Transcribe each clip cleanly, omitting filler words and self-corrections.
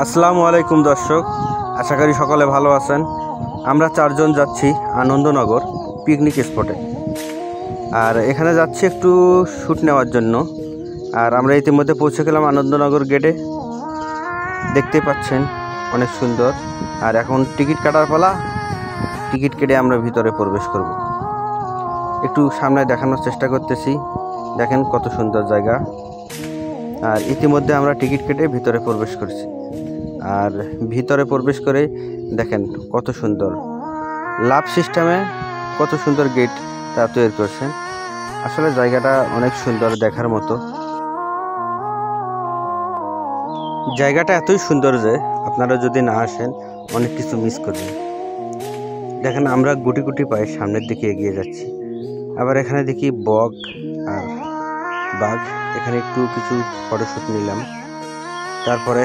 আসসালামু আলাইকুম দর্শক, আশা করি সকলে ভালো আছেন। আমরা চারজন যাচ্ছি আনন্দনগর পিকনিক স্পটে, আর এখানে যাচ্ছি একটু শ্যুট নেওয়ার জন্য। আর আমরা ইতিমধ্যে পৌঁছে গেলাম আনন্দনগর গেটে, দেখতে পাচ্ছেন অনেক সুন্দর। আর এখন টিকিট কাটার পালা, টিকিট কেটে আমরা ভিতরে প্রবেশ করব। একটু সামনে দেখানোর চেষ্টা করতেছি, দেখেন কত সুন্দর জায়গা। আর ইতিমধ্যে আমরা টিকিট কেটে ভিতরে প্রবেশ করছি। আর ভিতরে প্রবেশ করে দেখেন কত সুন্দর লাভ সিস্টেমে কত সুন্দর গেট তা তৈরি করছেন। আসলে জায়গাটা অনেক সুন্দর, দেখার মতো। জায়গাটা এতই সুন্দর যে আপনারা যদি না আসেন অনেক কিছু মিস করবেন। দেখেন আমরা গুটি গুটি পায়ে সামনের দিকে এগিয়ে যাচ্ছি। আবার এখানে দেখি বক আর বাঘ, এখানে একটু কিছু ফটোশ্যুট নিলাম। তারপরে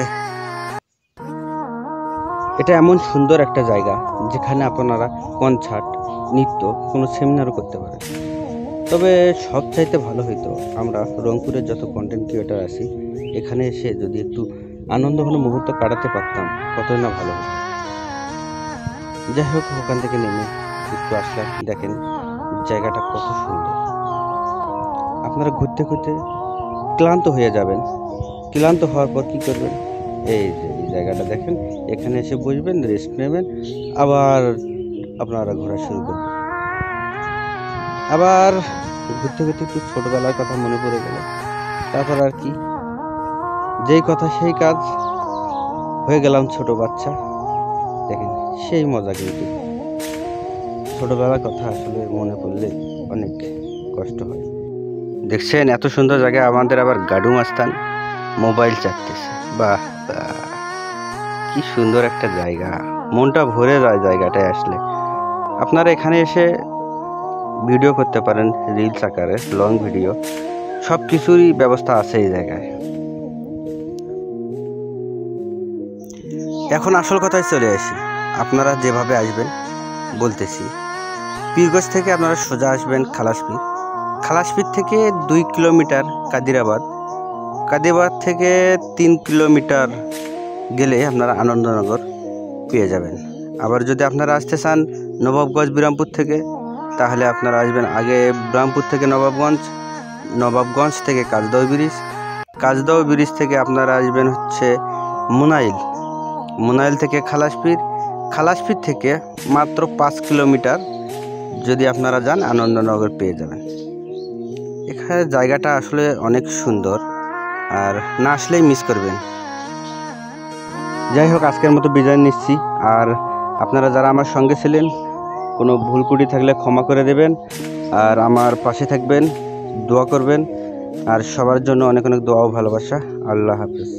এটা এমন সুন্দর একটা জায়গা যেখানে আপনারা কনসার্ট, নৃত্য, কোনো সেমিনারও করতে পারেন। তবে সবচাইতে ভালো হইতো আমরা রংপুরের যত কন্টেন্ট ক্রিয়েটার আছি এখানে এসে যদি একটু আনন্দঘন মুহূর্ত কাটাতে পারতাম, কতই না ভালো হতো। যাই হোক, ওখান থেকে নেমে একটু আসলাম। দেখেন জায়গাটা কত সুন্দর। আপনারা ঘুরতে ঘুরতে ক্লান্ত হয়ে যাবেন। ক্লান্ত হওয়ার পর কি করবেন, এই যে জায়গাটা দেখেন, এখানে এসে বসবেন, রেস্ট নেবেন, আবার আপনারা ঘোরা শুরু করবেন। আবার ঘুরতে ঘুরতে একটু ছোটবেলার কথা মনে পড়ে গেল। তারপর আর কি, যেই কথা সেই কাজ, হয়ে গেলাম ছোট বাচ্চা। দেখেন সেই মজা, কিন্তু ছোটবেলার কথা আসলে মনে পড়লে অনেক কষ্ট হয়। দেখছেন এত সুন্দর জায়গা, আমাদের আবার গাডু মাস্তান মোবাইল চাপতেছে। বাহ, কি সুন্দর একটা জায়গা, মনটা ভরে যায় জায়গাটায় আসলে। আপনারা এখানে এসে ভিডিও করতে পারেন, রিলস আকারে, লং ভিডিও, সব কিছুরই ব্যবস্থা আছে এই জায়গায়। এখন আসল কথায় চলে আসি। আপনারা যেভাবে আসবেন বলতেছি, পীরগঞ্জ থেকে আপনারা সোজা আসবেন খালাসপীর। খালাসপীর থেকে 2 কিলোমিটার কাদিরাবাদ। কাদিরাবাদ থেকে 3 কিলোমিটার গেলে আপনারা আনন্দনগর পেয়ে যাবেন। আবার যদি আপনারা আসতে চান নবাবগঞ্জ বিরামপুর থেকে, তাহলে আপনারা আসবেন আগে বিরামপুর থেকে নবাবগঞ্জ, নবাবগঞ্জ থেকে কাজদাও ব্রিজ, কাজদাও ব্রিজ থেকে আপনারা আসবেন হচ্ছে মুনাইল, মুনাইল থেকে খালাসপীর, খালাসপীর থেকে মাত্র 5 কিলোমিটার যদি আপনারা যান আনন্দনগর পেয়ে যাবেন। এখানে জায়গাটা আসলে অনেক সুন্দর, আর না আসলেই মিস করবেন। যাই হোক, আজকের মতো বিদায় নিচ্ছি। আর আপনারা যারা আমার সঙ্গে ছিলেন, কোনো ভুল ত্রুটি থাকলে ক্ষমা করে দেবেন, আর আমার পাশে থাকবেন, দোয়া করবেন। আর সবার জন্য অনেক অনেক দোয়া ও ভালোবাসা। আল্লাহ হাফেজ।